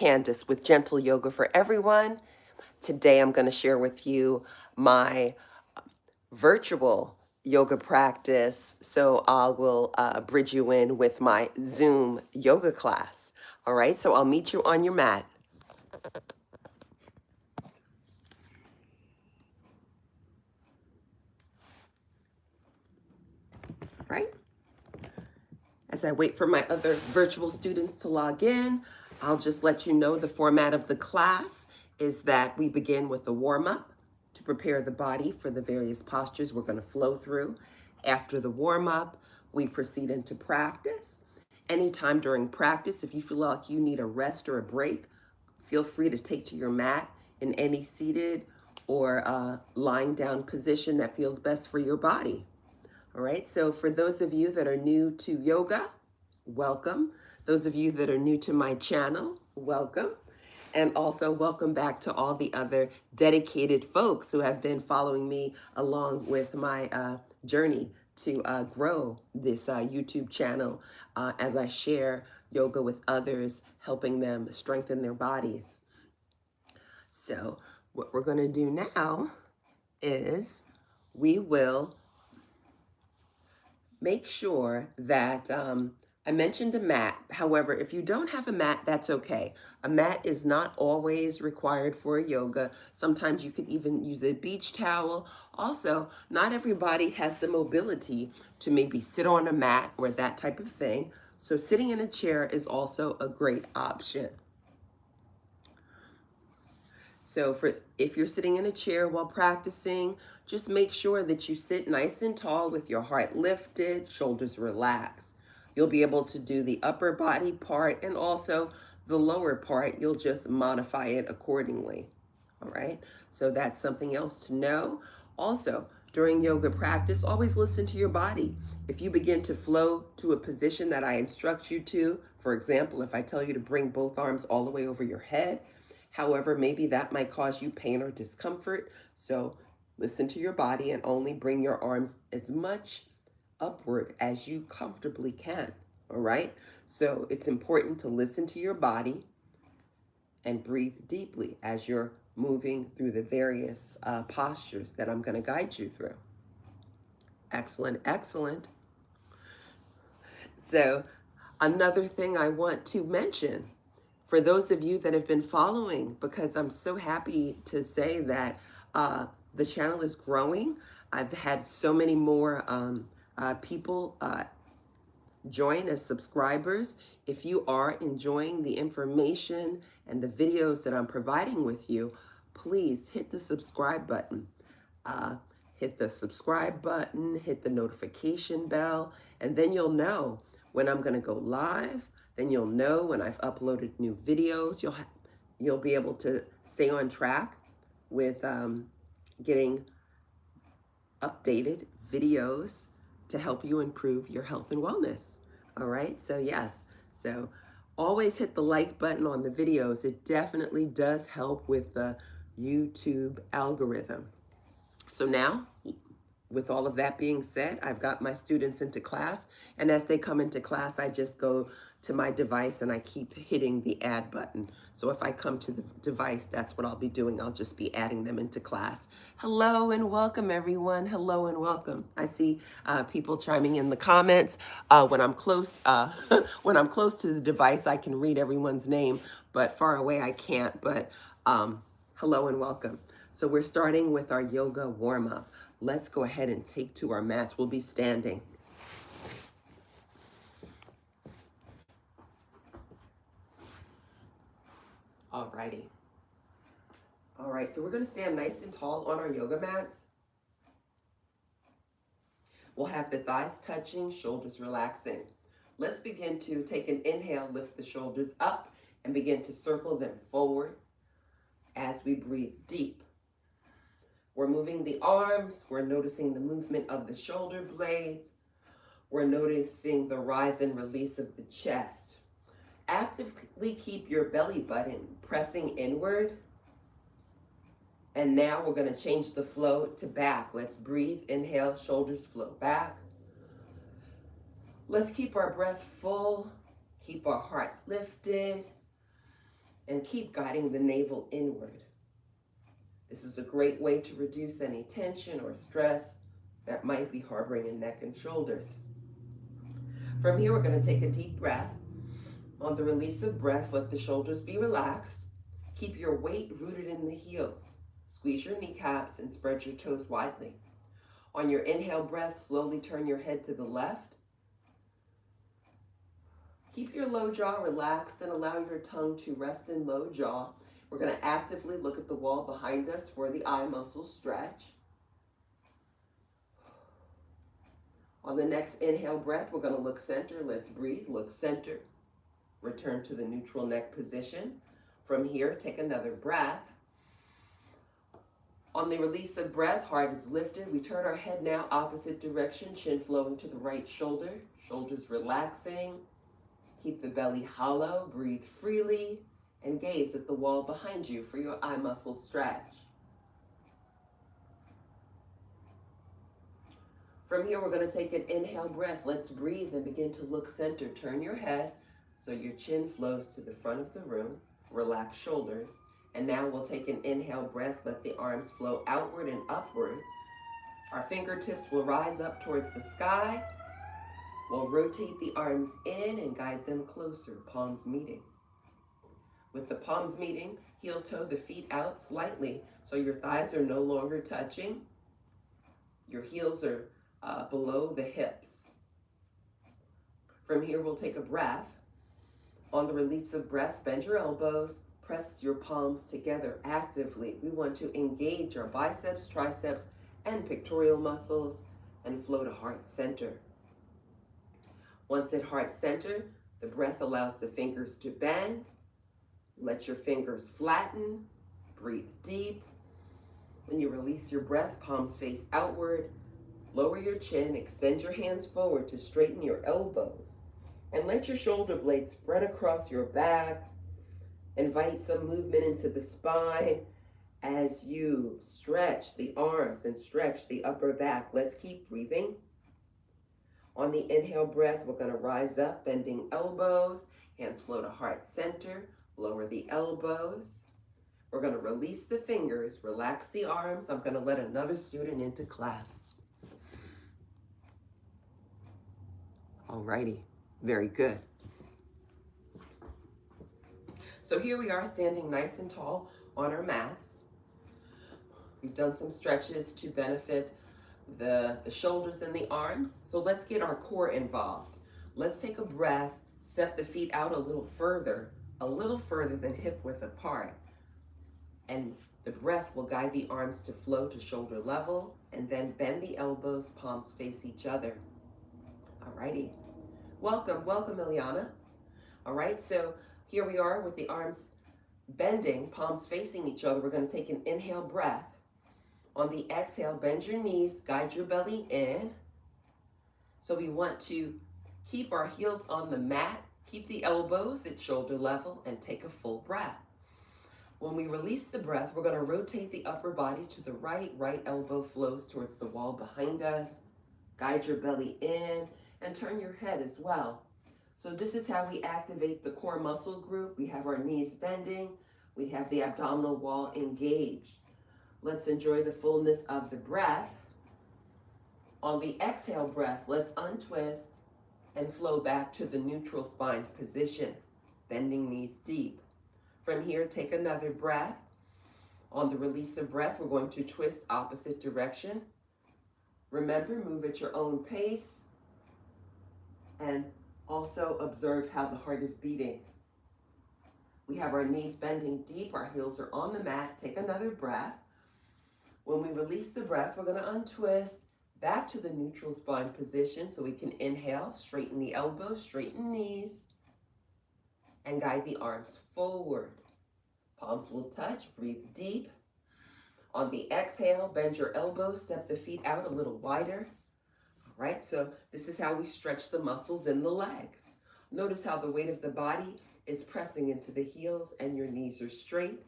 Candace with Gentle Yoga for Everyone. Today I'm going to share with you my virtual yoga practice. So I will bridge you in with my Zoom yoga class. All right, so I'll meet you on your mat. All right. As I wait for my other virtual students to log in, I'll just let you know the format of the class is that we begin with the warm-up to prepare the body for the various postures we're going to flow through. After the warm-up, we proceed into practice. Anytime during practice, if you feel like you need a rest or a break, feel free to take to your mat in any seated or lying down position that feels best for your body. All right, so for those of you that are new to yoga, welcome. Those of you that are new to my channel, welcome. And also welcome back to all the other dedicated folks who have been following me along with my journey to grow this YouTube channel as I share yoga with others, helping them strengthen their bodies. So what we're going to do now is we will make sure that I mentioned a mat. However, if you don't have a mat, that's okay. A mat is not always required for yoga. Sometimes you can even use a beach towel. Also, not everybody has the mobility to maybe sit on a mat or that type of thing. So sitting in a chair is also a great option. So if you're sitting in a chair while practicing, just make sure that you sit nice and tall with your heart lifted, shoulders relaxed. You'll be able to do the upper body part and also the lower part. You'll just modify it accordingly. All right, so that's something else to know. Also, during yoga practice, always listen to your body. If you begin to flow to a position that I instruct you to, for example, if I tell you to bring both arms all the way over your head, however, maybe that might cause you pain or discomfort. So listen to your body and only bring your arms as much upward as you comfortably can. All right. So it's important to listen to your body and breathe deeply as you're moving through the various postures that I'm going to guide you through. Excellent, excellent. So another thing I want to mention for those of you that have been following, because I'm so happy to say that the channel is growing. I've had so many more people join as subscribers. If you are enjoying the information and the videos that I'm providing with you, please hit the subscribe button. Hit the subscribe button, hit the notification bell, and then you'll know when I'm going to go live. Then you'll know when I've uploaded new videos. You'll be able to stay on track with getting updated videos to help you improve your health and wellness. All right, so yes, so always hit the like button on the videos. It definitely does help with the YouTube algorithm. So now, with all of that being said, I've got my students into class, and as they come into class, I just go to my device and I keep hitting the add button. So if I come to the device, that's what I'll be doing. I'll just be adding them into class. Hello and welcome, everyone. Hello and welcome. I see people chiming in the comments. When I'm close, when I'm close to the device, I can read everyone's name, but far away I can't. But hello and welcome. So we're starting with our yoga warm-up. Let's go ahead and take to our mats. We'll be standing. Alrighty. All right, so we're gonna stand nice and tall on our yoga mats. We'll have the thighs touching, shoulders relaxing. Let's begin to take an inhale, lift the shoulders up, and begin to circle them forward as we breathe deep. We're moving the arms, we're noticing the movement of the shoulder blades, we're noticing the rise and release of the chest. Actively keep your belly button pressing inward. And now we're going to change the flow to back. Let's breathe, inhale, shoulders flow back. Let's keep our breath full, keep our heart lifted, and keep guiding the navel inward. This is a great way to reduce any tension or stress that might be harboring in neck and shoulders. From here, we're going to take a deep breath. On the release of breath, let the shoulders be relaxed. Keep your weight rooted in the heels. Squeeze your kneecaps and spread your toes widely. On your inhale breath, slowly turn your head to the left. Keep your low jaw relaxed and allow your tongue to rest in low jaw. We're going to actively look at the wall behind us for the eye muscle stretch. On the next inhale breath, we're going to look center. Let's breathe. Look center. Return to the neutral neck position. From here, take another breath. On the release of breath, heart is lifted. We turn our head now opposite direction, chin flowing to the right shoulder, shoulders relaxing. Keep the belly hollow, breathe freely, and gaze at the wall behind you for your eye muscle stretch. From here, we're going to take an inhale breath. Let's breathe and begin to look center. Turn your head so your chin flows to the front of the room. Relax shoulders. And now we'll take an inhale breath. Let the arms flow outward and upward. Our fingertips will rise up towards the sky. We'll rotate the arms in and guide them closer, palms meeting. With the palms meeting, heel toe the feet out slightly so your thighs are no longer touching. Your heels are below the hips. From here, we'll take a breath. On the release of breath, bend your elbows, press your palms together actively. We want to engage our biceps, triceps, and pectoral muscles and flow to heart center. Once at heart center, the breath allows the fingers to bend. Let your fingers flatten. Breathe deep. When you release your breath, palms face outward. Lower your chin, extend your hands forward to straighten your elbows. And let your shoulder blades spread across your back. Invite some movement into the spine as you stretch the arms and stretch the upper back. Let's keep breathing. On the inhale breath, we're going to rise up, bending elbows. Hands flow to heart center. Lower the elbows. We're going to release the fingers, relax the arms. I'm going to let another student into class. Alrighty, very good. So here we are standing nice and tall on our mats. We've done some stretches to benefit the shoulders and the arms. So let's get our core involved. Let's take a breath, step the feet out a little further than hip width apart. And the breath will guide the arms to flow to shoulder level, and then bend the elbows, palms face each other. Alrighty. Welcome, Ileana. All right, so here we are with the arms bending, palms facing each other. We're going to take an inhale breath. On the exhale, bend your knees, guide your belly in. So we want to keep our heels on the mat, keep the elbows at shoulder level, and take a full breath. When we release the breath, we're going to rotate the upper body to the right. Right elbow flows towards the wall behind us. Guide your belly in and turn your head as well. So this is how we activate the core muscle group. We have our knees bending. We have the abdominal wall engaged. Let's enjoy the fullness of the breath. On the exhale breath, let's untwist and flow back to the neutral spine position, bending knees deep. From here, take another breath. On the release of breath, we're going to twist opposite direction. Remember, move at your own pace and also observe how the heart is beating. We have our knees bending deep, our heels are on the mat. Take another breath. When we release the breath, we're going to untwist back to the neutral spine position so we can inhale, straighten the elbows, straighten knees, and guide the arms forward. Palms will touch, breathe deep. On the exhale, bend your elbows, step the feet out a little wider. All right, so this is how we stretch the muscles in the legs. Notice how the weight of the body is pressing into the heels and your knees are straight.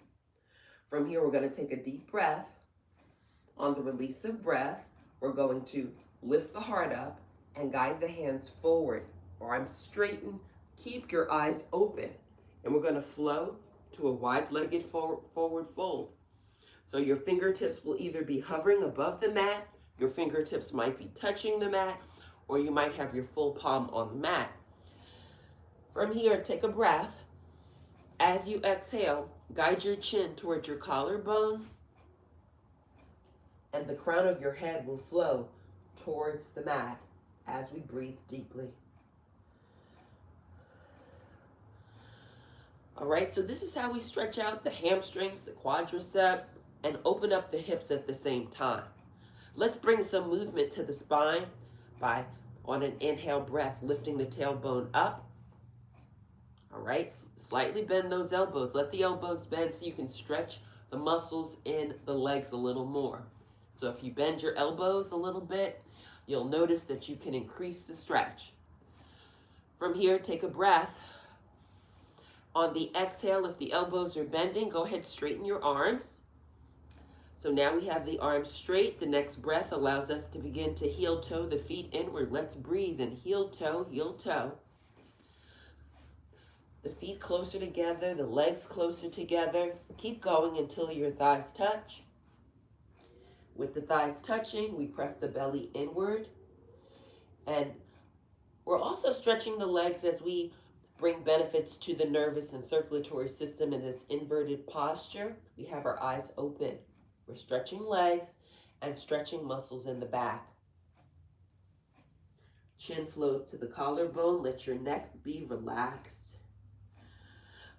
From here, we're going to take a deep breath. On the release of breath, we're going to lift the heart up and guide the hands forward. Arms straighten, keep your eyes open. And we're going to flow to a wide-legged forward fold. So your fingertips will either be hovering above the mat, your fingertips might be touching the mat, or you might have your full palm on the mat. From here, take a breath. As you exhale, guide your chin towards your collarbone, and the crown of your head will flow towards the mat as we breathe deeply. All right, so this is how we stretch out the hamstrings, the quadriceps, and open up the hips at the same time. Let's bring some movement to the spine by, on an inhale breath, lifting the tailbone up. All right, slightly bend those elbows. Let the elbows bend so you can stretch the muscles in the legs a little more. So if you bend your elbows a little bit, you'll notice that you can increase the stretch. From here, take a breath. On the exhale, if the elbows are bending, go ahead, straighten your arms. So now we have the arms straight. The next breath allows us to begin to heel toe the feet inward. Let's breathe and heel toe, heel toe. The feet closer together, the legs closer together. Keep going until your thighs touch. With the thighs touching, we press the belly inward. And we're also stretching the legs as we bring benefits to the nervous and circulatory system in this inverted posture. We have our eyes open. We're stretching legs and stretching muscles in the back. Chin flows to the collarbone. Let your neck be relaxed.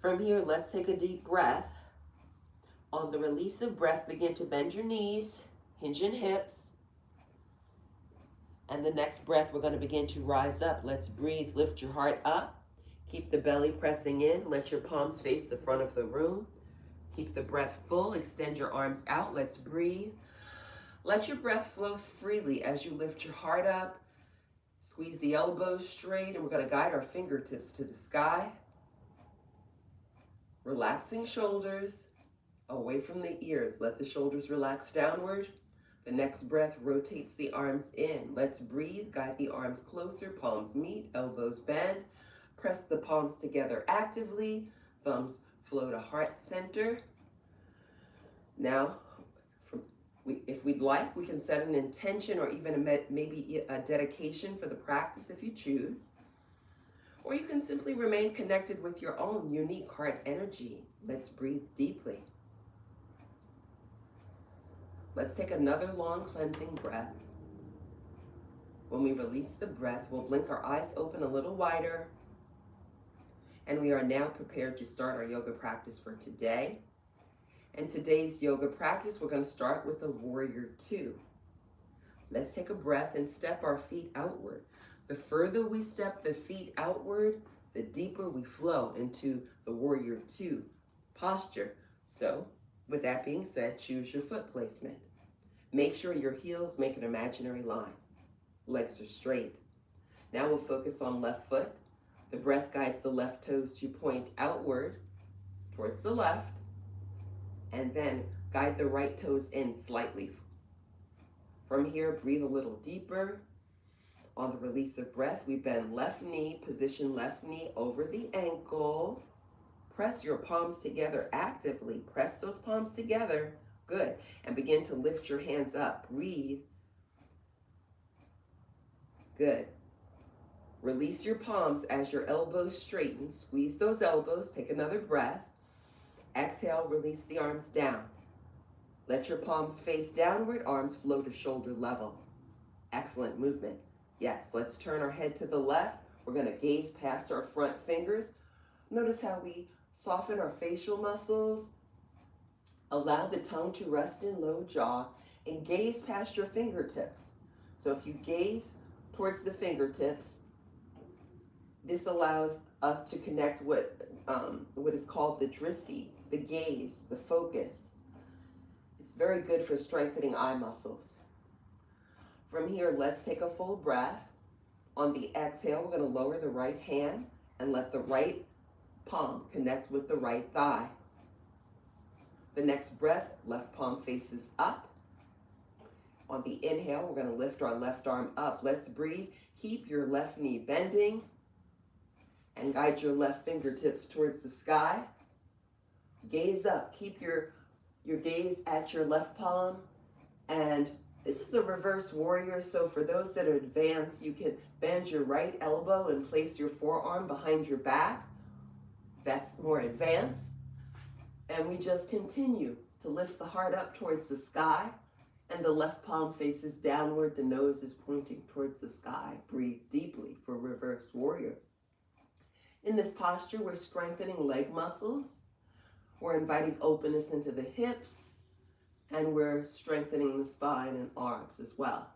From here, let's take a deep breath. On the release of breath, begin to bend your knees, hinge your hips. And the next breath, we're going to begin to rise up. Let's breathe. Lift your heart up. Keep the belly pressing in. Let your palms face the front of the room. Keep the breath full. Extend your arms out. Let's breathe. Let your breath flow freely as you lift your heart up. Squeeze the elbows straight, and we're going to guide our fingertips to the sky. Relaxing shoulders away from the ears. Let the shoulders relax downward. The next breath rotates the arms in. Let's breathe. Guide the arms closer. Palms meet, elbows bend. Press the palms together actively. Thumbs flow to heart center. Now, if we'd like, we can set an intention or even maybe a dedication for the practice if you choose. Or you can simply remain connected with your own unique heart energy. Let's breathe deeply. Let's take another long cleansing breath. When we release the breath, we'll blink our eyes open a little wider. And we are now prepared to start our yoga practice for today. And today's yoga practice, we're going to start with a warrior two. Let's take a breath and step our feet outward. The further we step the feet outward, the deeper we flow into the warrior two posture. So, with that being said, choose your foot placement. Make sure your heels make an imaginary line. Legs are straight. Now we'll focus on left foot. The breath guides the left toes to point outward towards the left, and then guide the right toes in slightly. From here, breathe a little deeper. On the release of breath, we bend left knee, position left knee over the ankle. Press your palms together actively. Press those palms together. Good. And begin to lift your hands up. Breathe. Good. Release your palms as your elbows straighten. Squeeze those elbows. Take another breath. Exhale, release the arms down. Let your palms face downward. Arms flow to shoulder level. Excellent movement. Yes, let's turn our head to the left. We're going to gaze past our front fingers. Notice how we soften our facial muscles. Allow the tongue to rest in low jaw and gaze past your fingertips. So if you gaze towards the fingertips, this allows us to connect what is called the drishti, the gaze, the focus. It's very good for strengthening eye muscles. From here, let's take a full breath. On the exhale, we're going to lower the right hand and let the right palm connect with the right thigh. The next breath, left palm faces up. On the inhale, we're going to lift our left arm up. Let's breathe. Keep your left knee bending and guide your left fingertips towards the sky. Gaze up. Keep your gaze at your left palm. And this is a reverse warrior. So for those that are advanced, you can bend your right elbow and place your forearm behind your back. That's more advanced. And we just continue to lift the heart up towards the sky. And the left palm faces downward. The nose is pointing towards the sky. Breathe deeply for reverse warrior. In this posture, we're strengthening leg muscles. We're inviting openness into the hips. And we're strengthening the spine and arms as well.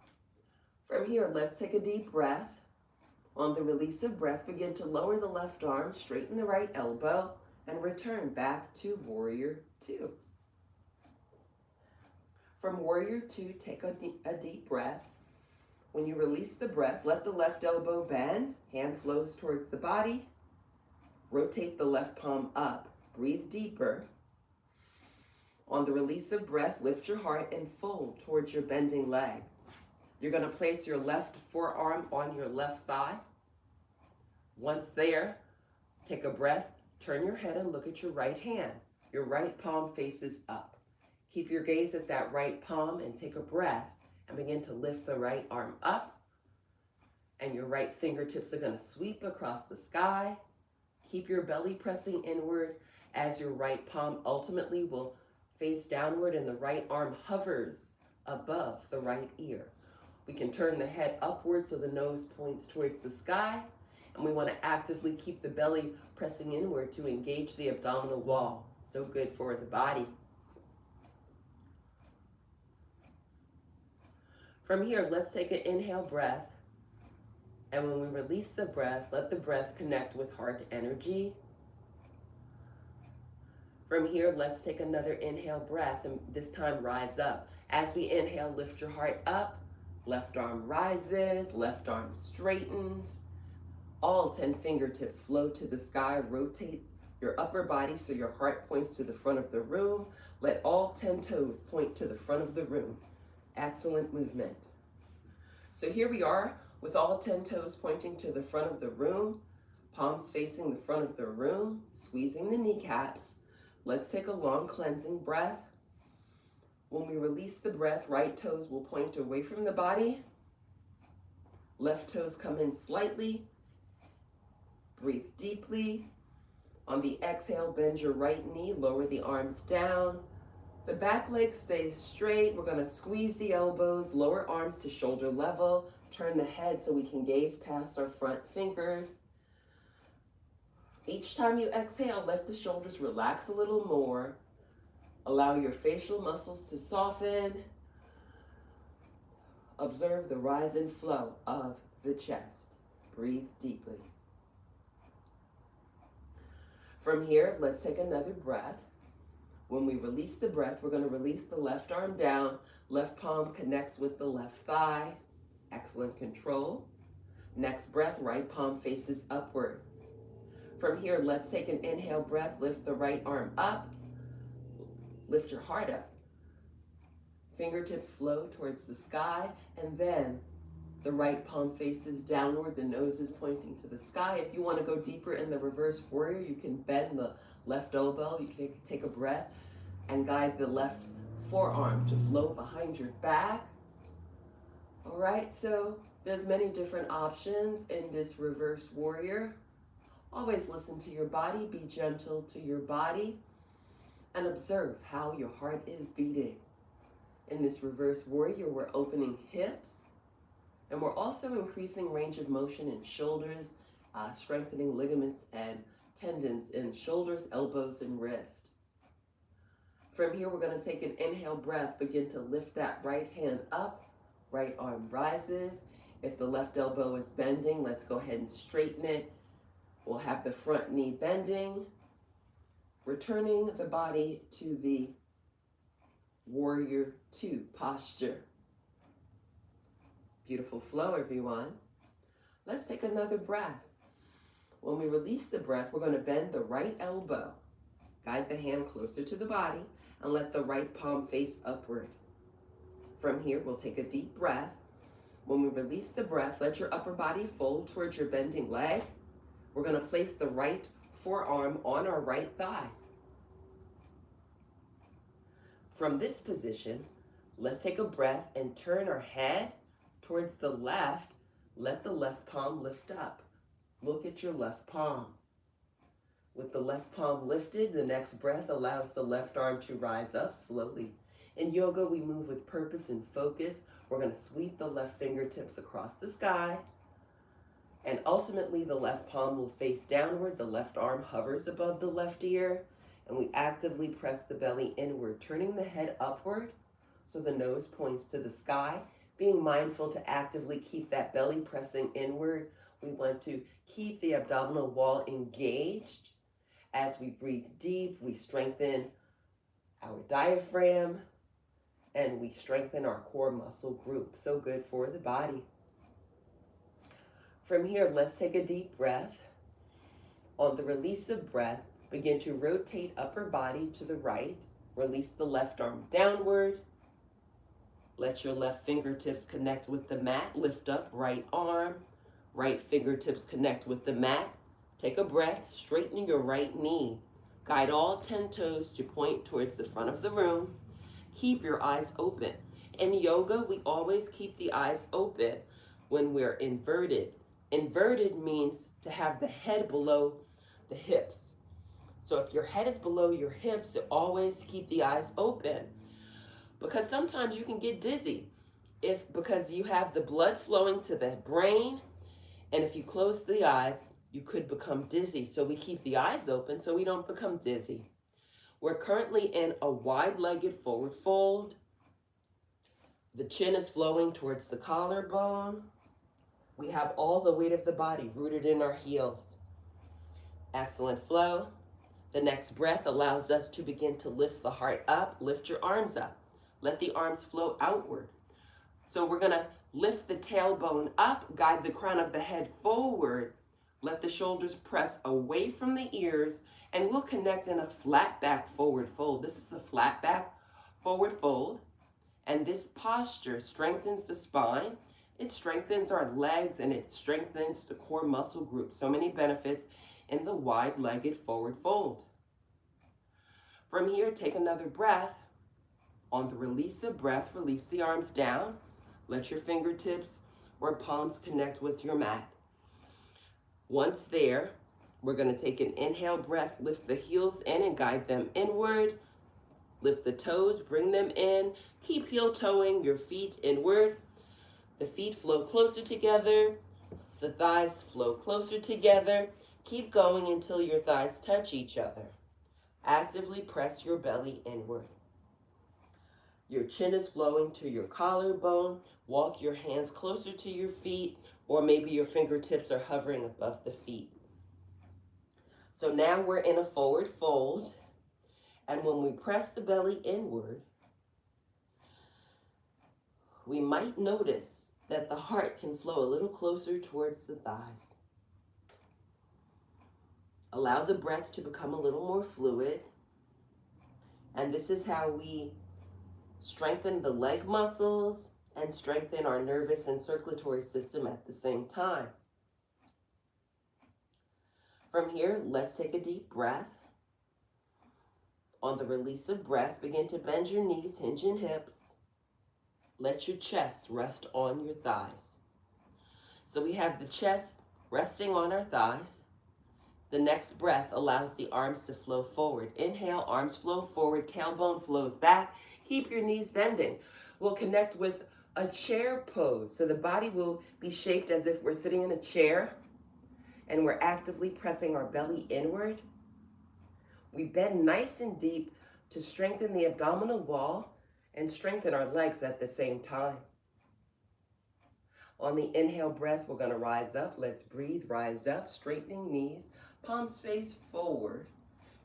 From here, let's take a deep breath. On the release of breath, begin to lower the left arm, straighten the right elbow, and return back to Warrior Two. From Warrior Two, take a deep breath. When you release the breath, let the left elbow bend, hand flows towards the body. Rotate the left palm up, breathe deeper. On the release of breath, lift your heart and fold towards your bending leg. You're going to place your left forearm on your left thigh. Once there, take a breath, turn your head and look at your right hand. Your right palm faces up. Keep your gaze at that right palm and take a breath and begin to lift the right arm up. And your right fingertips are going to sweep across the sky. Keep your belly pressing inward as your right palm ultimately will face downward and the right arm hovers above the right ear. We can turn the head upward so the nose points towards the sky. And we want to actively keep the belly pressing inward to engage the abdominal wall. So good for the body. From here, let's take an inhale breath. And when we release the breath, let the breath connect with heart energy. From here, let's take another inhale breath, and this time rise up. As we inhale, lift your heart up. Left arm rises, left arm straightens. All 10 fingertips flow to the sky. Rotate your upper body so your heart points to the front of the room. Let all 10 toes point to the front of the room. Excellent movement. So here we are with all 10 toes pointing to the front of the room, palms facing the front of the room, squeezing the kneecaps. Let's take a long cleansing breath. When we release the breath, right toes will point away from the body. Left toes come in slightly. Breathe deeply. On the exhale, bend your right knee, lower the arms down. The back leg stays straight. We're going to squeeze the elbows, lower arms to shoulder level. Turn the head so we can gaze past our front fingers. Each time you exhale, let the shoulders relax a little more. Allow your facial muscles to soften. Observe the rise and flow of the chest. Breathe deeply. From here, let's take another breath. When we release the breath, we're going to release the left arm down. Left palm connects with the left thigh. Excellent control. Next breath, right palm faces upward. From here, let's take an inhale breath. Lift the right arm up. Lift your heart up. Fingertips flow towards the sky, and then the right palm faces downward. The nose is pointing to the sky. If you want to go deeper in the reverse warrior, you can bend the left elbow. You can take a breath and guide the left forearm to flow behind your back. All right, so there's many different options in this reverse warrior. Always listen to your body, be gentle to your body, and observe how your heart is beating. In this reverse warrior, we're opening hips, and we're also increasing range of motion in shoulders, strengthening ligaments and tendons in shoulders, elbows, and wrist. From here, we're going to take an inhale breath, begin to lift that right hand up, right arm rises. If the left elbow is bending, let's go ahead and straighten it. We'll have the front knee bending, returning the body to the Warrior Two posture. Beautiful flow, everyone. Let's take another breath. When we release the breath, we're going to bend the right elbow. Guide the hand closer to the body and let the right palm face upward. From here, we'll take a deep breath. When we release the breath, let your upper body fold towards your bending leg. We're going to place the right forearm on our right thigh. From this position, let's take a breath and turn our head towards the left. Let the left palm lift up. Look at your left palm. With the left palm lifted, the next breath allows the left arm to rise up slowly. In yoga, we move with purpose and focus. We're going to sweep the left fingertips across the sky. And ultimately, the left palm will face downward. The left arm hovers above the left ear. And we actively press the belly inward, turning the head upward so the nose points to the sky. Being mindful to actively keep that belly pressing inward. We want to keep the abdominal wall engaged. As we breathe deep, we strengthen our diaphragm and we strengthen our core muscle group. So good for the body. From here, let's take a deep breath. On the release of breath, begin to rotate upper body to the right. Release the left arm downward. Let your left fingertips connect with the mat. Lift up right arm. Right fingertips connect with the mat. Take a breath. Straighten your right knee. Guide all 10 toes to point towards the front of the room. Keep your eyes open. In yoga, we always keep the eyes open when we're inverted. Inverted means to have the head below the hips. So if your head is below your hips, always keep the eyes open. Because sometimes you can get dizzy because you have the blood flowing to the brain, and if you close the eyes, you could become dizzy. So we keep the eyes open so we don't become dizzy. We're currently in a wide-legged forward fold. The chin is flowing towards the collarbone. We have all the weight of the body rooted in our heels. Excellent flow. The next breath allows us to begin to lift the heart up. Lift your arms up. Let the arms flow outward. So we're going to lift the tailbone up, guide the crown of the head forward. Let the shoulders press away from the ears, and we'll connect in a flat back forward fold. This is a flat back forward fold, and this posture strengthens the spine. It strengthens our legs, and it strengthens the core muscle group. So many benefits in the wide-legged forward fold. From here, take another breath. On the release of breath, release the arms down. Let your fingertips or palms connect with your mat. Once there, we're going to take an inhale breath, lift the heels in and guide them inward. Lift the toes, bring them in. Keep heel-toeing your feet inward. The feet flow closer together. The thighs flow closer together. Keep going until your thighs touch each other. Actively press your belly inward. Your chin is flowing to your collarbone. Walk your hands closer to your feet, or maybe your fingertips are hovering above the feet. So now we're in a forward fold, and when we press the belly inward, we might notice that the heart can flow a little closer towards the thighs. Allow the breath to become a little more fluid, and this is how we strengthen the leg muscles and strengthen our nervous and circulatory system at the same time. From here, let's take a deep breath. On the release of breath, begin to bend your knees, hinge your hips. Let your chest rest on your thighs. So we have the chest resting on our thighs. The next breath allows the arms to flow forward. Inhale, arms flow forward, tailbone flows back. Keep your knees bending. We'll connect with a chair pose. So the body will be shaped as if we're sitting in a chair and we're actively pressing our belly inward. We bend nice and deep to strengthen the abdominal wall and strengthen our legs at the same time. On the inhale breath, we're going to rise up. Let's breathe, rise up, straightening knees, palms face forward,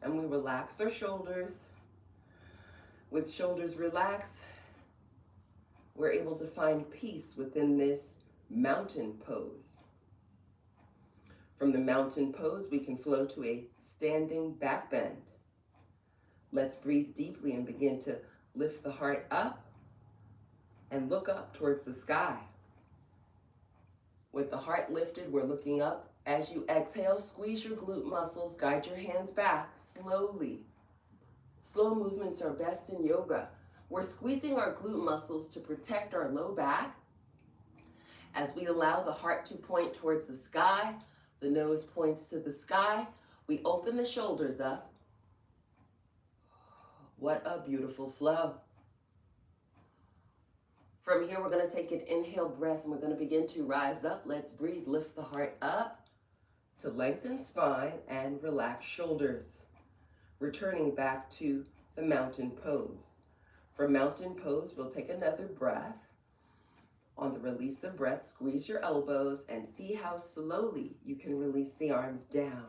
and we relax our shoulders. With shoulders relaxed, we're able to find peace within this mountain pose. From the mountain pose, we can flow to a standing back bend. Let's breathe deeply and begin to lift the heart up and look up towards the sky. With the heart lifted, we're looking up. As you exhale, squeeze your glute muscles, guide your hands back slowly. Slow movements are best in yoga. We're squeezing our glute muscles to protect our low back as we allow the heart to point towards the sky. The nose points to the sky. We open the shoulders up. What a beautiful flow. From here, we're going to take an inhale breath and we're going to begin to rise up. Let's breathe. Lift the heart up to lengthen spine and relax shoulders. Returning back to the mountain pose. For mountain pose, we'll take another breath. On the release of breath, squeeze your elbows and see how slowly you can release the arms down.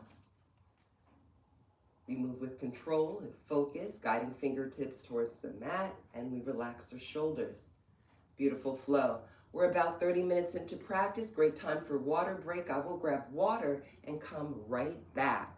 We move with control and focus, guiding fingertips towards the mat, and we relax our shoulders. Beautiful flow. We're about 30 minutes into practice. Great time for water break. I will grab water and come right back.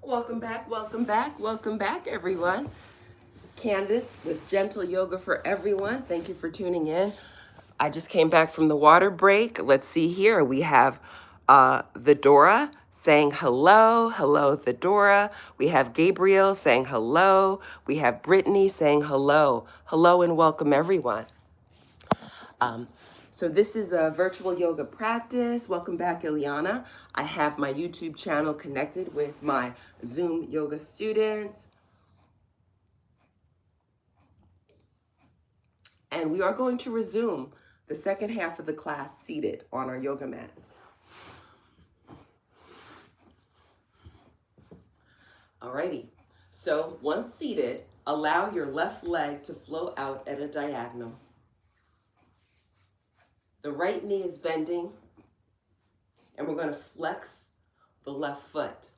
Welcome back, welcome back, welcome back, everyone. Candace with Gentle Yoga for Everyone. Thank you for tuning in. I just came back from the water break. Let's see here. We have Vidora saying hello. Hello, Vidora. We have Gabriel saying hello. We have Brittany saying hello. Hello and welcome, everyone. So this is a virtual yoga practice. Welcome back, Ileana. I have my YouTube channel connected with my Zoom yoga students. And we are going to resume the second half of the class seated on our yoga mats. Alrighty, so once seated, allow your left leg to flow out at a diagonal. The right knee is bending, and we're going to flex the left foot.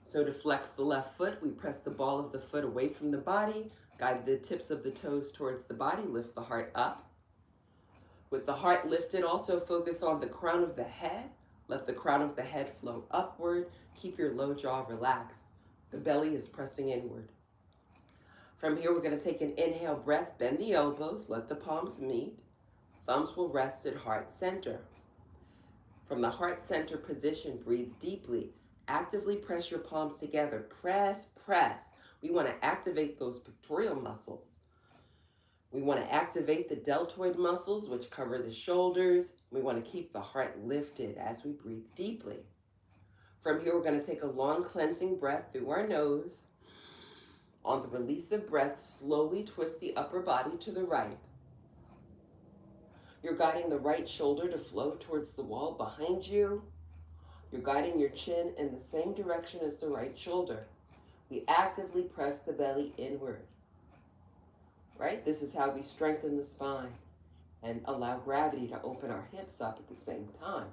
So to flex the left foot, we press the ball of the foot away from the body, guide the tips of the toes towards the body, lift the heart up. With the heart lifted, also focus on the crown of the head. Let the crown of the head flow upward. Keep your low jaw relaxed. The belly is pressing inward. From here, we're going to take an inhale breath, bend the elbows, let the palms meet. Thumbs will rest at heart center. From the heart center position, breathe deeply. Actively press your palms together. Press, press. We want to activate those pectoral muscles. We want to activate the deltoid muscles, which cover the shoulders. We want to keep the heart lifted as we breathe deeply. From here, we're going to take a long cleansing breath through our nose. On the release of breath, slowly twist the upper body to the right. You're guiding the right shoulder to flow towards the wall behind you. You're guiding your chin in the same direction as the right shoulder. We actively press the belly inward. Right? This is how we strengthen the spine and allow gravity to open our hips up at the same time.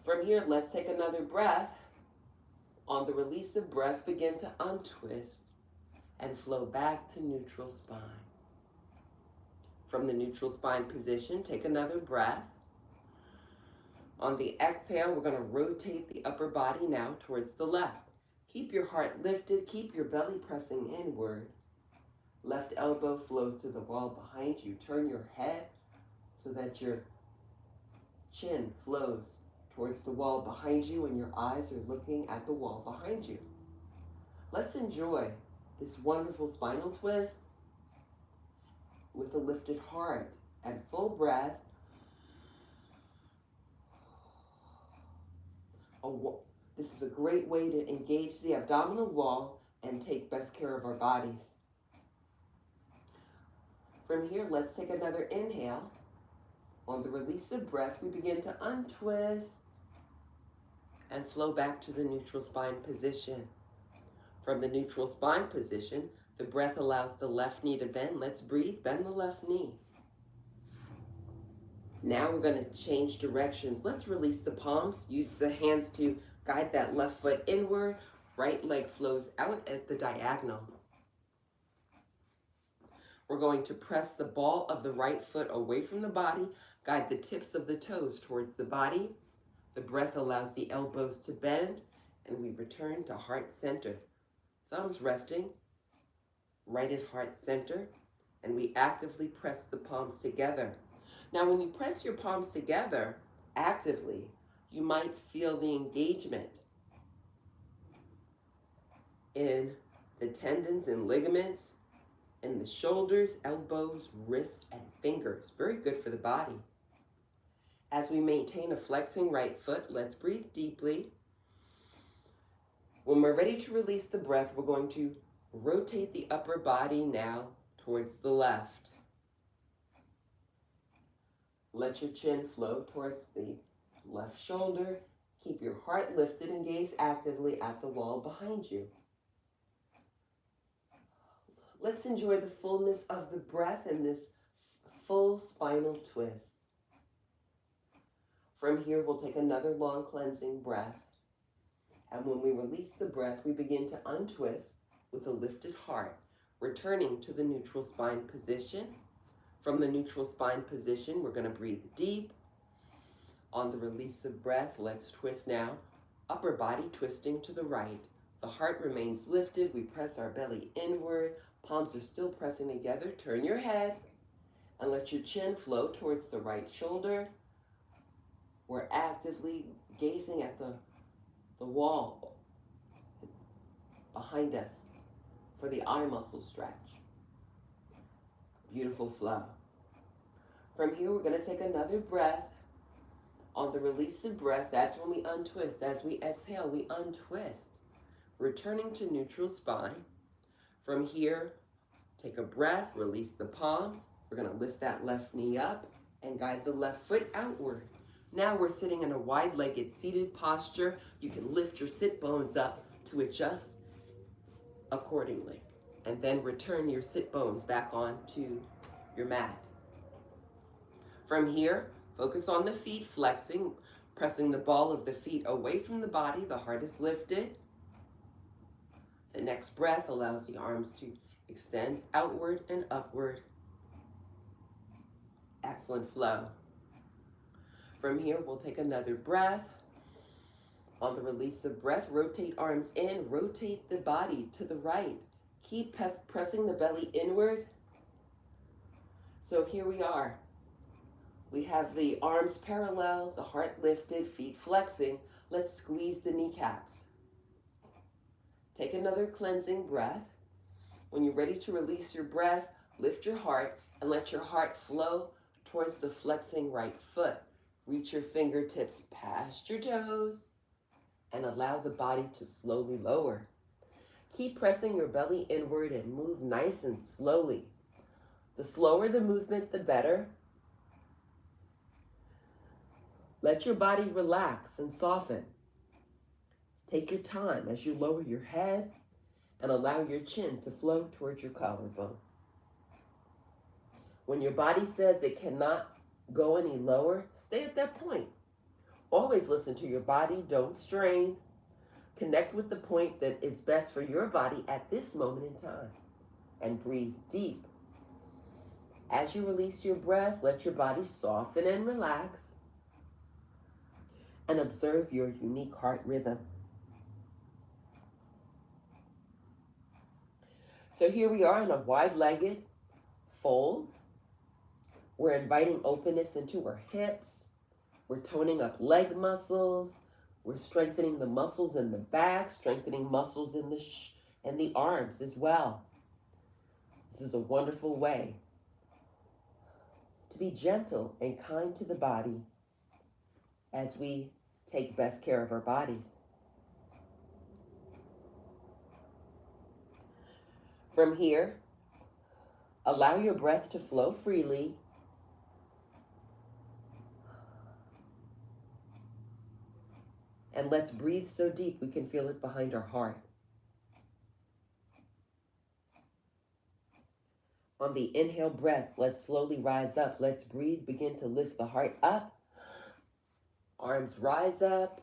From here, let's take another breath. On the release of breath, begin to untwist and flow back to neutral spine. From the neutral spine position, take another breath. On the exhale, we're going to rotate the upper body now towards the left. Keep your heart lifted, keep your belly pressing inward. Left elbow flows to the wall behind you. Turn your head so that your chin flows towards the wall behind you and your eyes are looking at the wall behind you. Let's enjoy this wonderful spinal twist with a lifted heart and full breath. This is a great way to engage the abdominal wall and take best care of our bodies. From here, let's take another inhale. On the release of breath, we begin to untwist and flow back to the neutral spine position. From the neutral spine position, the breath allows the left knee to bend. Let's breathe, bend the left knee. Now we're going to change directions. Let's release the palms. Use the hands to guide that left foot inward. Right leg flows out at the diagonal. We're going to press the ball of the right foot away from the body. Guide the tips of the toes towards the body. The breath allows the elbows to bend, and we return to heart center. Thumbs resting right at heart center, and we actively press the palms together. Now, when you press your palms together actively, you might feel the engagement in the tendons and ligaments in the shoulders, elbows, wrists, and fingers. Very good for the body. As we maintain a flexing right foot, let's breathe deeply. When we're ready to release the breath, we're going to rotate the upper body now towards the left. Let your chin flow towards the left shoulder. Keep your heart lifted and gaze actively at the wall behind you. Let's enjoy the fullness of the breath in this full spinal twist. From here, we'll take another long cleansing breath. And when we release the breath, we begin to untwist with a lifted heart, returning to the neutral spine position. From the neutral spine position, we're going to breathe deep. On the release of breath, let's twist now. Upper body twisting to the right. The heart remains lifted. We press our belly inward. Palms are still pressing together. Turn your head and let your chin flow towards the right shoulder. We're actively gazing at the wall behind us for the eye muscle stretch. Beautiful flow. From here, we're going to take another breath. On the release of breath, that's when we untwist. As we exhale, we untwist, returning to neutral spine. From here, take a breath, release the palms. We're going to lift that left knee up and guide the left foot outward. Now we're sitting in a wide-legged seated posture. You can lift your sit bones up to adjust accordingly. And then return your sit bones back onto your mat. From here, focus on the feet flexing, pressing the ball of the feet away from the body. The heart is lifted. The next breath allows the arms to extend outward and upward. Excellent flow. From here, we'll take another breath. On the release of breath, rotate arms in, rotate the body to the right. Keep pressing the belly inward. So here we are. We have the arms parallel, the heart lifted, feet flexing. Let's squeeze the kneecaps. Take another cleansing breath. When you're ready to release your breath, lift your heart and let your heart flow towards the flexing right foot. Reach your fingertips past your toes and allow the body to slowly lower. Keep pressing your belly inward and move nice and slowly. The slower the movement, the better. Let your body relax and soften. Take your time as you lower your head and allow your chin to flow towards your collarbone. When your body says it cannot go any lower, stay at that point. Always listen to your body, don't strain. Connect with the point that is best for your body at this moment in time. And breathe deep. As you release your breath, let your body soften and relax. And observe your unique heart rhythm. So here we are in a wide-legged fold. We're inviting openness into our hips. We're toning up leg muscles. We're strengthening the muscles in the back, strengthening muscles in the arms as well. This is a wonderful way to be gentle and kind to the body as we take best care of our bodies. From here, allow your breath to flow freely. And let's breathe so deep we can feel it behind our heart. On the inhale breath, let's slowly rise up. Let's breathe. Begin to lift the heart up. Arms rise up.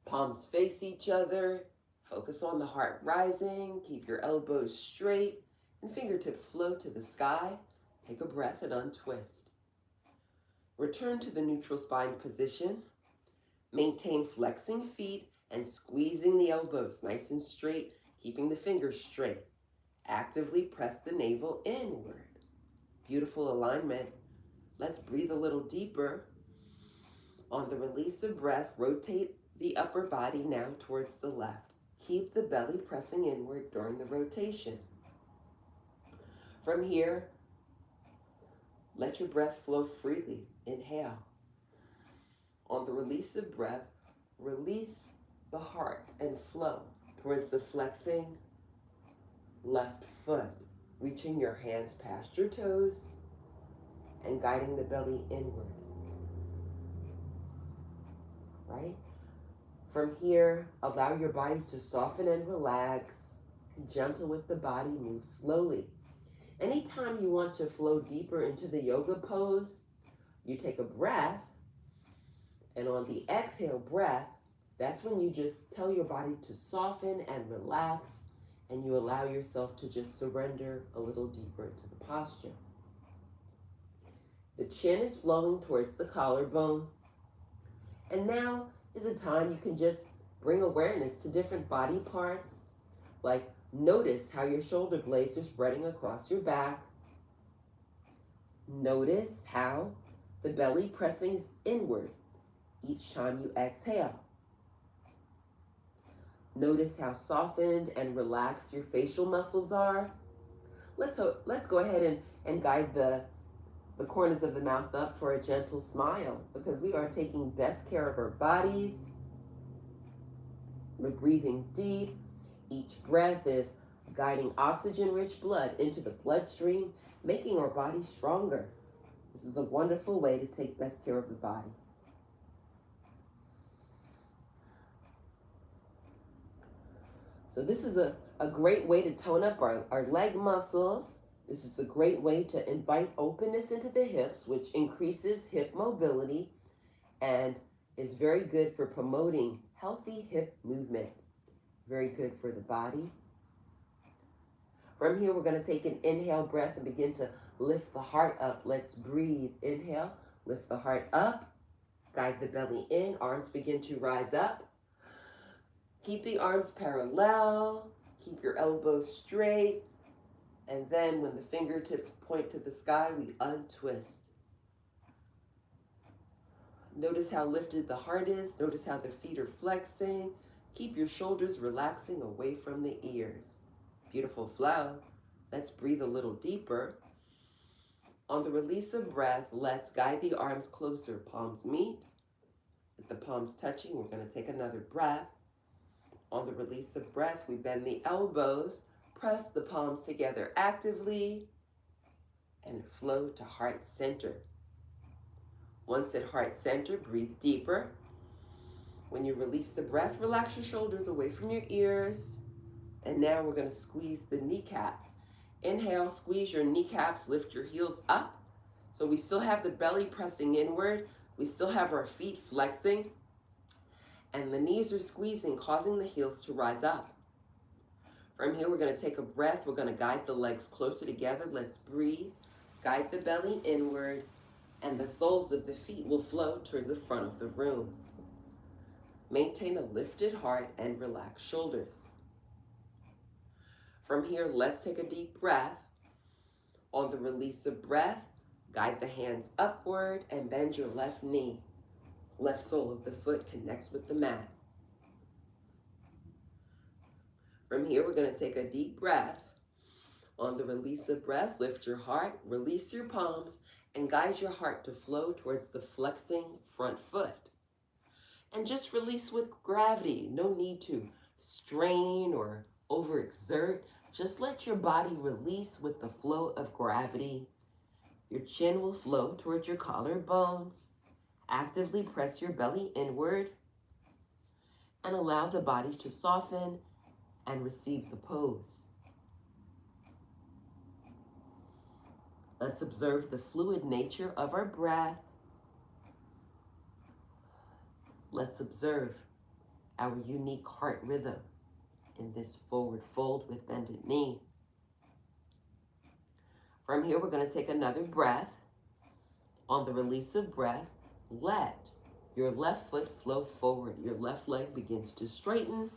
Palms face each other. Focus on the heart rising. Keep your elbows straight and fingertips flow to the sky. Take a breath and untwist. Return to the neutral spine position. Maintain flexing feet and squeezing the elbows nice and straight, keeping the fingers straight. Actively press the navel inward. Beautiful alignment. Let's breathe a little deeper. On the release of breath, rotate the upper body now towards the left. Keep the belly pressing inward during the rotation. From here, let your breath flow freely. Inhale. On the release of breath, release the heart and flow towards the flexing left foot, reaching your hands past your toes and guiding the belly inward. Right? From here, allow your body to soften and relax. Gentle with the body, move slowly. Anytime you want to flow deeper into the yoga pose, you take a breath, and on the exhale breath, that's when you just tell your body to soften and relax, and you allow yourself to just surrender a little deeper into the posture. The chin is flowing towards the collarbone, and now is a time you can just bring awareness to different body parts, like notice how your shoulder blades are spreading across your back. Notice how the belly pressing is inward each time you exhale. Notice how softened and relaxed your facial muscles are. Let's go ahead and guide the corners of the mouth up for a gentle smile, because we are taking best care of our bodies. We're breathing deep. Each breath is guiding oxygen-rich blood into the bloodstream, making our body stronger. This is a wonderful way to take best care of the body. So this is a great way to tone up our leg muscles. This is a great way to invite openness into the hips, which increases hip mobility and is very good for promoting healthy hip movement. Very good for the body. From here, we're going to take an inhale breath and begin to lift the heart up. Let's breathe. Inhale, lift the heart up. Guide the belly in. Arms begin to rise up. Keep the arms parallel. Keep your elbows straight. And then when the fingertips point to the sky, we untwist. Notice how lifted the heart is. Notice how the feet are flexing. Keep your shoulders relaxing away from the ears. Beautiful flow. Let's breathe a little deeper. On the release of breath, let's guide the arms closer. Palms meet. With the palms touching, we're going to take another breath. On the release of breath, we bend the elbows. Press the palms together actively and flow to heart center. Once at heart center, breathe deeper. When you release the breath, relax your shoulders away from your ears. And now we're going to squeeze the kneecaps. Inhale, squeeze your kneecaps, lift your heels up. So we still have the belly pressing inward. We still have our feet flexing. And the knees are squeezing, causing the heels to rise up. From here, we're going to take a breath. We're going to guide the legs closer together. Let's breathe. Guide the belly inward, and the soles of the feet will flow toward the front of the room. Maintain a lifted heart and relaxed shoulders. From here, let's take a deep breath. On the release of breath, guide the hands upward and bend your left knee. Left sole of the foot connects with the mat. From here, we're going to take a deep breath. On the release of breath, lift your heart, release your palms, and guide your heart to flow towards the flexing front foot. And just release with gravity. No need to strain or overexert. Just let your body release with the flow of gravity. Your chin will flow towards your collarbone. Actively press your belly inward and allow the body to soften and receive the pose. Let's observe the fluid nature of our breath. Let's observe our unique heart rhythm in this forward fold with bended knee. From here, we're going to take another breath. On the release of breath, let your left foot flow forward. Your left leg begins to straighten.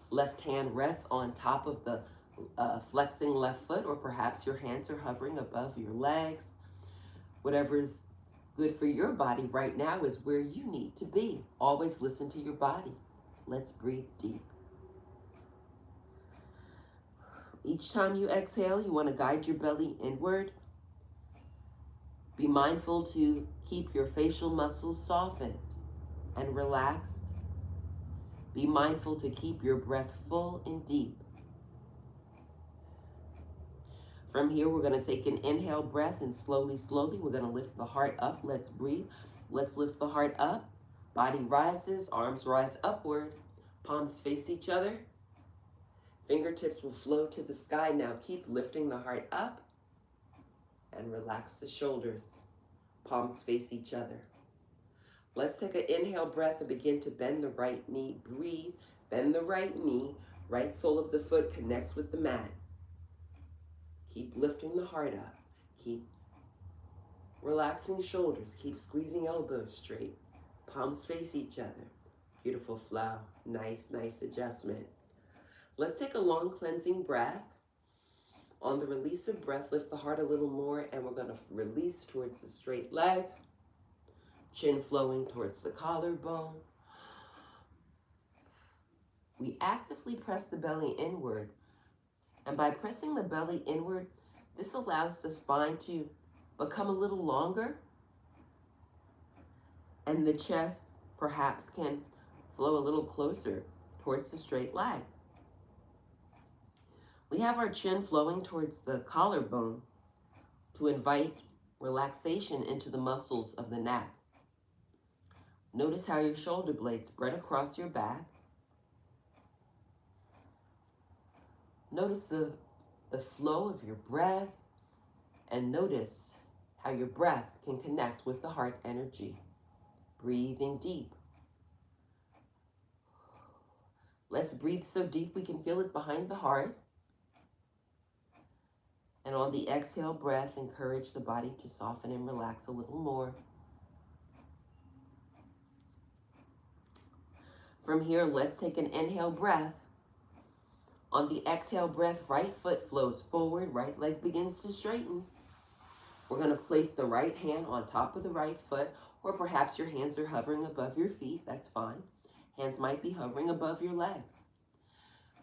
Left hand rests on top of the flexing left foot, or perhaps your hands are hovering above your legs. Whatever is good for your body right now is where you need to be. Always listen to your body. Let's breathe deep. Each time you exhale, you want to guide your belly inward. Be mindful to keep your facial muscles softened and relaxed. Be mindful to keep your breath full and deep. From here, we're going to take an inhale breath, and slowly, we're going to lift the heart up. Let's breathe. Let's lift the heart up. Body rises, arms rise upward, palms face each other. Fingertips will flow to the sky. Now keep lifting the heart up and relax the shoulders. Palms face each other. Let's take an inhale breath and begin to bend the right knee. Breathe. Bend the right knee. Right sole of the foot connects with the mat. Keep lifting the heart up. Keep relaxing shoulders. Keep squeezing elbows straight. Palms face each other. Beautiful flow. Nice adjustment. Let's take a long cleansing breath. On the release of breath, lift the heart a little more, and we're going to release towards the straight leg. Chin flowing towards the collarbone. We actively press the belly inward. And by pressing the belly inward, this allows the spine to become a little longer. And the chest perhaps can flow a little closer towards the straight leg. We have our chin flowing towards the collarbone to invite relaxation into the muscles of the neck. Notice how your shoulder blades spread across your back. Notice the flow of your breath, and notice how your breath can connect with the heart energy. Breathing deep. Let's breathe so deep we can feel it behind the heart. And on the exhale breath, encourage the body to soften and relax a little more. From here, let's take an inhale breath. On the exhale breath, right foot flows forward, right leg begins to straighten. We're going to place the right hand on top of the right foot, or perhaps your hands are hovering above your feet. That's fine. Hands might be hovering above your legs.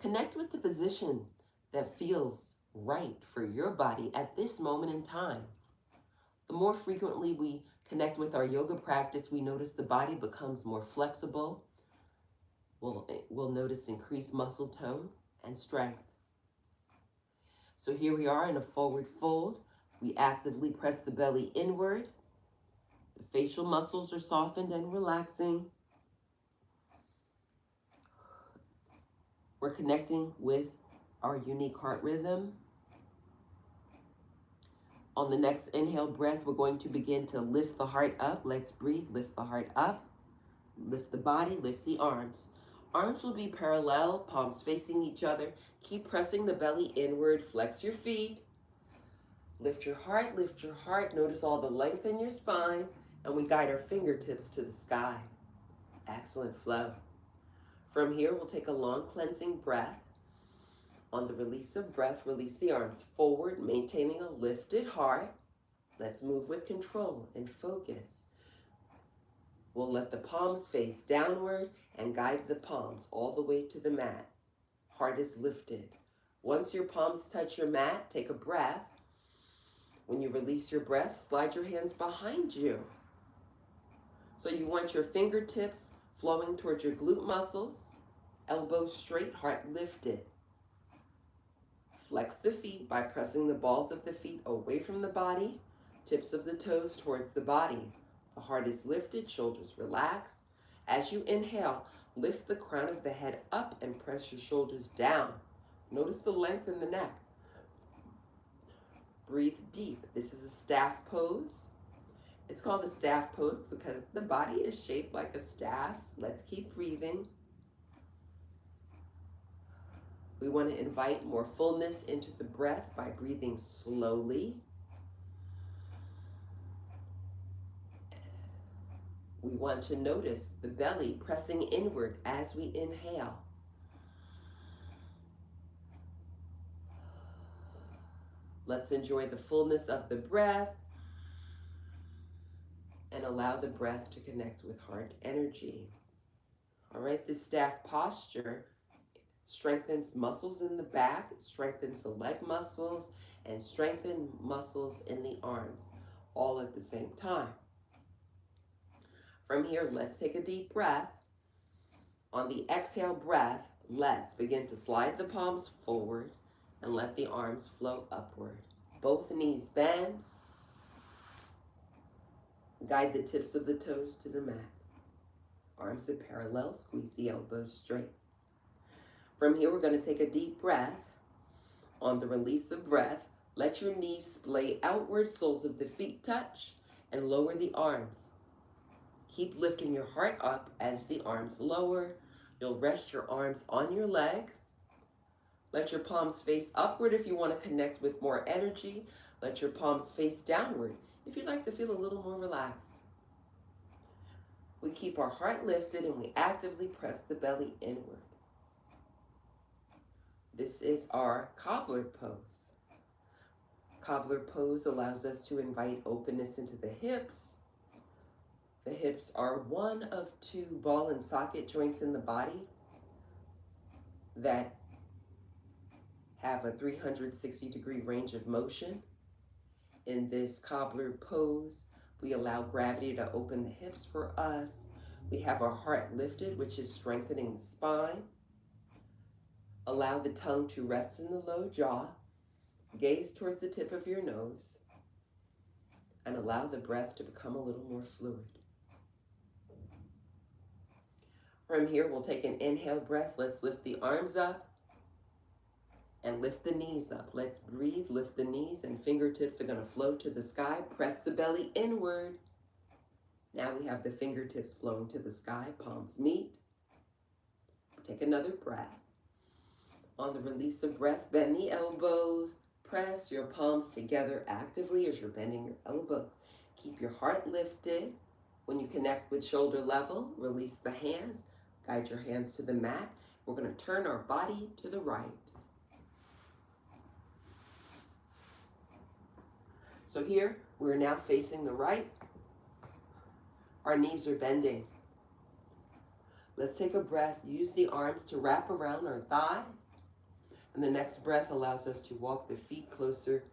Connect with the position that feels right for your body at this moment in time. The more frequently we connect with our yoga practice, we notice the body becomes more flexible. We'll notice increased muscle tone and strength. So here we are in a forward fold. We actively press the belly inward. The facial muscles are softened and relaxing. We're connecting with our unique heart rhythm. On the next inhale breath, we're going to begin to lift the heart up. Let's breathe. Lift the heart up. Lift the body, lift the arms. Arms will be parallel, palms facing each other. Keep pressing the belly inward. Flex your feet. Lift your heart, lift your heart. Notice all the length in your spine. And we guide our fingertips to the sky. Excellent flow. From here, we'll take a long cleansing breath. On the release of breath, release the arms forward, maintaining a lifted heart. Let's move with control and focus. We'll let the palms face downward and guide the palms all the way to the mat. Heart is lifted. Once your palms touch your mat, take a breath. When you release your breath, slide your hands behind you. So you want your fingertips flowing towards your glute muscles, elbows straight, heart lifted. Flex the feet by pressing the balls of the feet away from the body, tips of the toes towards the body. The heart is lifted, shoulders relaxed. As you inhale, lift the crown of the head up and press your shoulders down. Notice the length in the neck. Breathe deep. This is a staff pose. It's called a staff pose because the body is shaped like a staff. Let's keep breathing. We want to invite more fullness into the breath by breathing slowly. We want to notice the belly pressing inward as we inhale. Let's enjoy the fullness of the breath and allow the breath to connect with heart energy. All right, this staff posture strengthens muscles in the back, strengthens the leg muscles, and strengthens muscles in the arms, all at the same time. From here, let's take a deep breath. On the exhale breath, let's begin to slide the palms forward and let the arms flow upward. Both knees bend. Guide the tips of the toes to the mat. Arms are parallel, squeeze the elbows straight. From here, we're going to take a deep breath. On the release of breath, let your knees splay outward, soles of the feet touch, and lower the arms. Keep lifting your heart up as the arms lower. You'll rest your arms on your legs. Let your palms face upward if you want to connect with more energy. Let your palms face downward if you'd like to feel a little more relaxed. We keep our heart lifted and we actively press the belly inward. This is our cobbler pose. Cobbler pose allows us to invite openness into the hips. The hips are one of two ball and socket joints in the body that have a 360-degree range of motion. In this cobbler pose, we allow gravity to open the hips for us. We have our heart lifted, which is strengthening the spine. Allow the tongue to rest in the low jaw. Gaze towards the tip of your nose. And allow the breath to become a little more fluid. From here, we'll take an inhale breath. Let's lift the arms up and lift the knees up. Let's breathe, lift the knees, and fingertips are going to float to the sky. Press the belly inward. Now we have the fingertips flowing to the sky, palms meet. Take another breath. On the release of breath, bend the elbows. Press your palms together actively as you're bending your elbows. Keep your heart lifted. When you connect with shoulder level, release the hands. Guide your hands to the mat. We're going to turn our body to the right. So here, we're now facing the right. Our knees are bending. Let's take a breath. Use the arms to wrap around our thighs. And the next breath allows us to walk the feet closer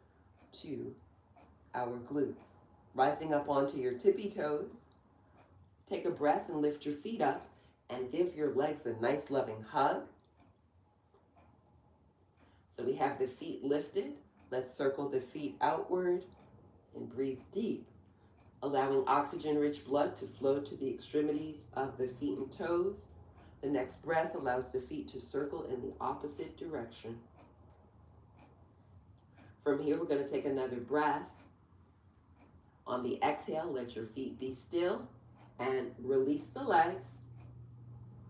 to our glutes. Rising up onto your tippy toes. Take a breath and lift your feet up and give your legs a nice loving hug. So we have the feet lifted. Let's circle the feet outward and breathe deep, allowing oxygen-rich blood to flow to the extremities of the feet and toes. The next breath allows the feet to circle in the opposite direction. From here, we're going to take another breath. On the exhale, let your feet be still and release the legs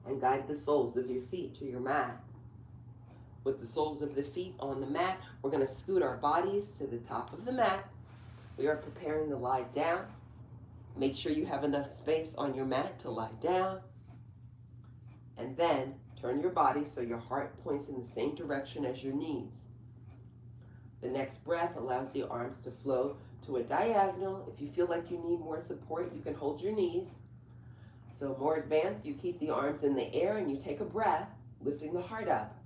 and guide the soles of your feet to your mat. With the soles of the feet on the mat, we're going to scoot our bodies to the top of the mat. We are preparing to lie down. Make sure you have enough space on your mat to lie down. And then turn your body so your heart points in the same direction as your knees. The next breath allows the arms to flow to a diagonal. If you feel like you need more support, you can hold your knees. So more advanced, you keep the arms in the air and you take a breath, lifting the heart up.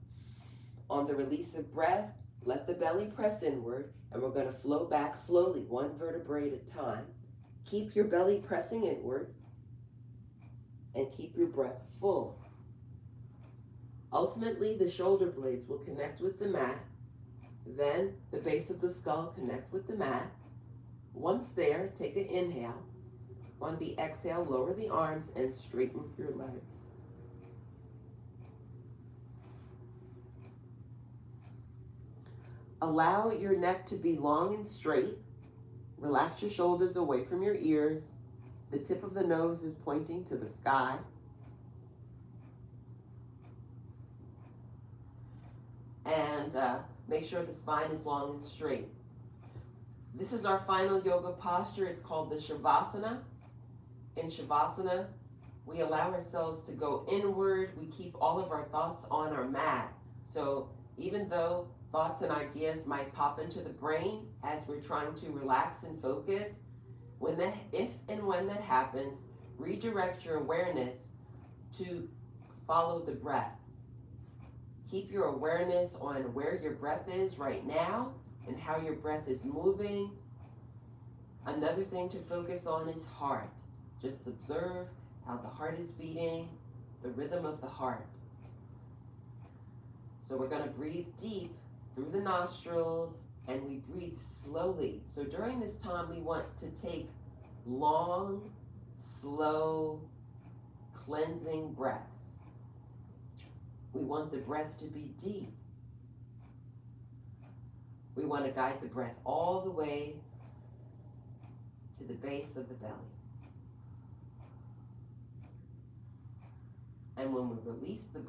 On the release of breath, let the belly press inward, and we're going to flow back slowly, one vertebrae at a time. Keep your belly pressing inward, and keep your breath full. Ultimately, the shoulder blades will connect with the mat. Then the base of the skull connects with the mat. Once there, take an inhale. On the exhale, lower the arms and straighten your legs. Allow your neck to be long and straight. Relax your shoulders away from your ears. The tip of the nose is pointing to the sky. And make sure the spine is long and straight. This is our final yoga posture. It's called the Shavasana. In Shavasana, we allow ourselves to go inward. We keep all of our thoughts on our mat. So even though thoughts and ideas might pop into the brain as we're trying to relax and focus, if and when that happens, redirect your awareness to follow the breath. Keep your awareness on where your breath is right now and how your breath is moving. Another thing to focus on is heart. Just observe how the heart is beating, the rhythm of the heart. So we're going to breathe deep through the nostrils, and we breathe slowly. So during this time, we want to take long, slow, cleansing breaths. We want the breath to be deep. We want to guide the breath all the way to the base of the belly. And when we release the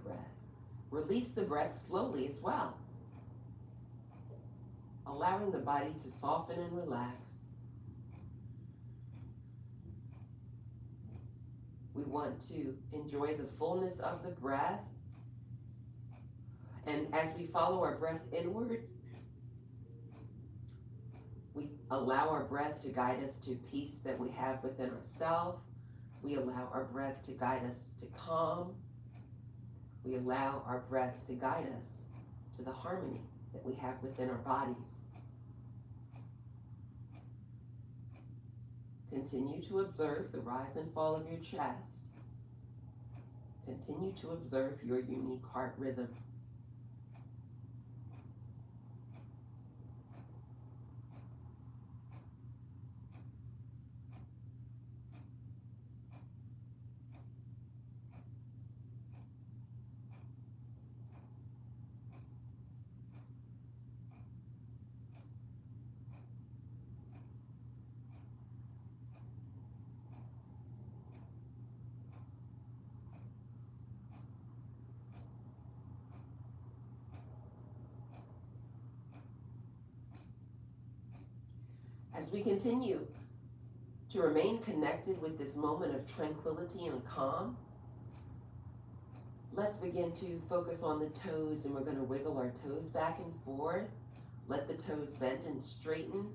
breath slowly as well, allowing the body to soften and relax. We want to enjoy the fullness of the breath. And as we follow our breath inward, we allow our breath to guide us to peace that we have within ourselves. We allow our breath to guide us to calm. We allow our breath to guide us to the harmony that we have within our bodies. Continue to observe the rise and fall of your chest. Continue to observe your unique heart rhythm. As we continue to remain connected with this moment of tranquility and calm, let's begin to focus on the toes, and we're going to wiggle our toes back and forth. Let the toes bend and straighten.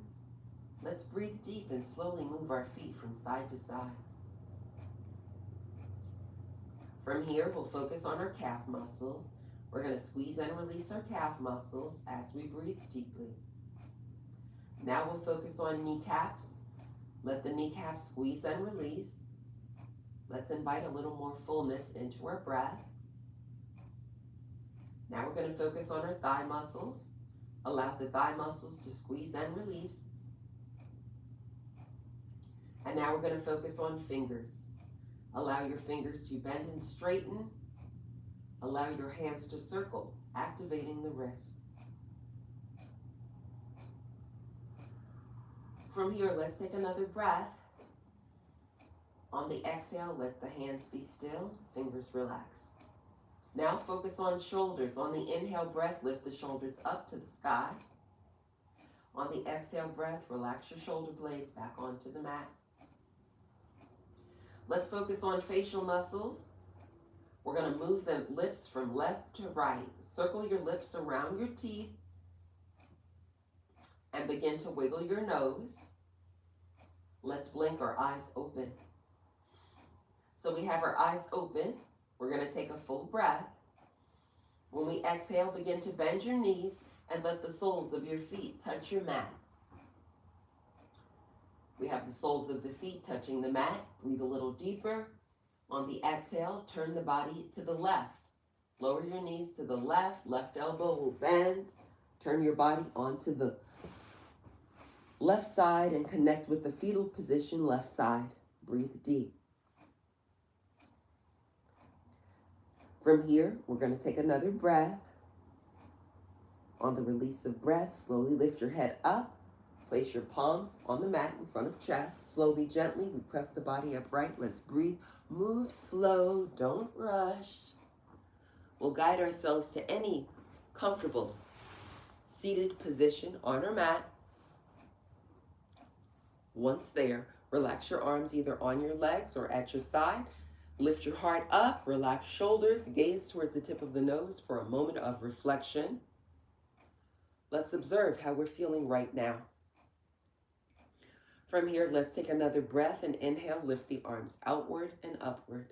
Let's breathe deep and slowly move our feet from side to side. From here, we'll focus on our calf muscles. We're going to squeeze and release our calf muscles as we breathe deeply. Now we'll focus on kneecaps. Let the kneecaps squeeze and release. Let's invite a little more fullness into our breath. Now we're going to focus on our thigh muscles. Allow the thigh muscles to squeeze and release. And now we're going to focus on fingers. Allow your fingers to bend and straighten. Allow your hands to circle, activating the wrists. From here, let's take another breath. On the exhale, let the hands be still, fingers relax. Now focus on shoulders. On the inhale breath, lift the shoulders up to the sky. On the exhale breath, relax your shoulder blades back onto the mat. Let's focus on facial muscles. We're going to move the lips from left to right. Circle your lips around your teeth and begin to wiggle your nose. Let's blink our eyes open. So we have our eyes open. We're going to take a full breath. When we exhale, begin to bend your knees and let the soles of your feet touch your mat. We have the soles of the feet touching the mat. Breathe a little deeper. On the exhale, turn the body to the left. Lower your knees to the left. Left elbow will bend. Turn your body onto the left side and connect with the fetal position, left side. Breathe deep. From here, we're going to take another breath. On the release of breath, slowly lift your head up. Place your palms on the mat in front of chest. Slowly, gently, we press the body upright. Let's breathe. Move slow. Don't rush. We'll guide ourselves to any comfortable seated position on our mat. Once there, relax your arms either on your legs or at your side. Lift your heart up, relax shoulders, gaze towards the tip of the nose for a moment of reflection. Let's observe how we're feeling right now. From here, let's take another breath and inhale, lift the arms outward and upward.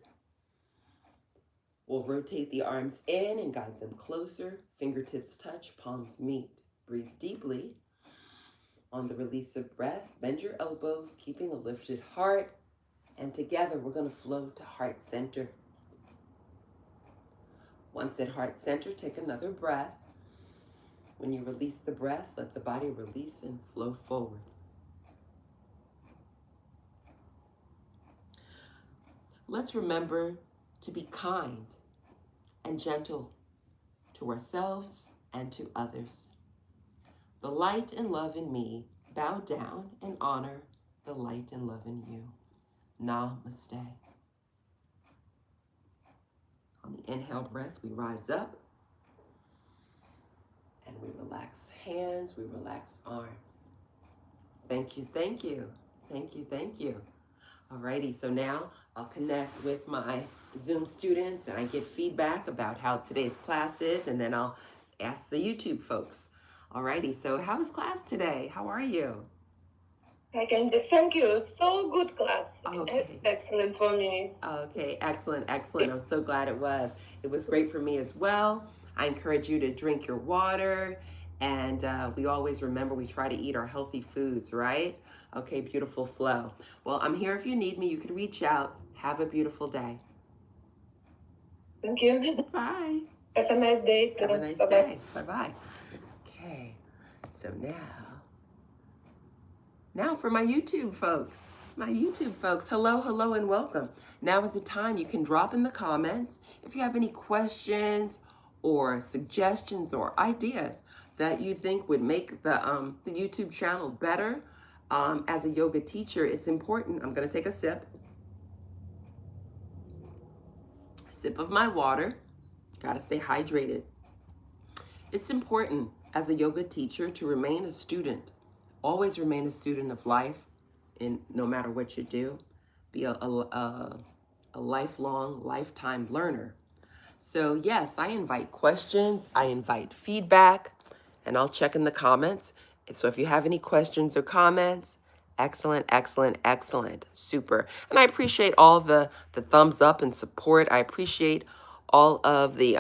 We'll rotate the arms in and guide them closer. Fingertips touch, palms meet. Breathe deeply. On the release of breath, bend your elbows, keeping a lifted heart. And together, we're going to flow to heart center. Once at heart center, take another breath. When you release the breath, let the body release and flow forward. Let's remember to be kind and gentle to ourselves and to others. The light and love in me bow down and honor the light and love in you. Namaste. On the inhale breath, we rise up and we relax hands, we relax arms. Thank you, thank you, thank you, thank you. Alrighty, so now I'll connect with my Zoom students and I get feedback about how today's class is, and then I'll ask the YouTube folks. Alrighty, so how was class today? How are you? Thank you. So good class. Okay. Excellent for me. Okay, excellent, excellent. I'm so glad it was. It was great for me as well. I encourage you to drink your water, and we always remember we try to eat our healthy foods, right? Okay, beautiful flow. Well, I'm here if you need me. You can reach out. Have a beautiful day. Thank you. Bye. Have a nice day. Have a nice day. Bye-bye. Okay, so now for my YouTube folks. My YouTube folks, hello, hello, and welcome. Now is the time you can drop in the comments if you have any questions or suggestions or ideas that you think would make the YouTube channel better. As a yoga teacher, it's important. I'm going to take a sip of my water. Got to stay hydrated. It's important as a yoga teacher to remain a student. Always remain a student of life, in no matter what you do. Be a lifelong, lifetime learner. So yes, I invite questions, I invite feedback, and I'll check in the comments. So if you have any questions or comments, excellent, excellent, excellent, super. And I appreciate all the thumbs up and support. I appreciate all of the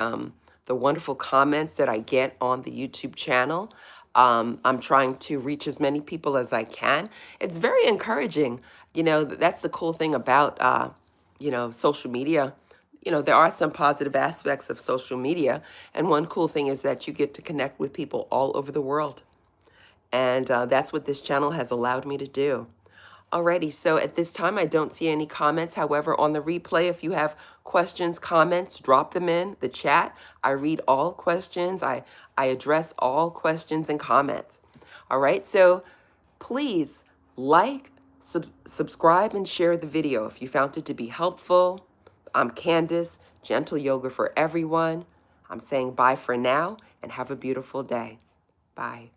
wonderful comments that I get on the YouTube channel. I'm trying to reach as many people as I can. It's very encouraging. You know, that's the cool thing about, you know, social media. You know, there are some positive aspects of social media. And one cool thing is that you get to connect with people all over the world. And that's what this channel has allowed me to do. Alrighty, so at this time, I don't see any comments. However, on the replay, if you have questions, comments, drop them in the chat. I read all questions. I address all questions and comments. All right, so please like, subscribe, and share the video if you found it to be helpful. I'm Candace, Gentle Yoga for Everyone. I'm saying bye for now and have a beautiful day. Bye.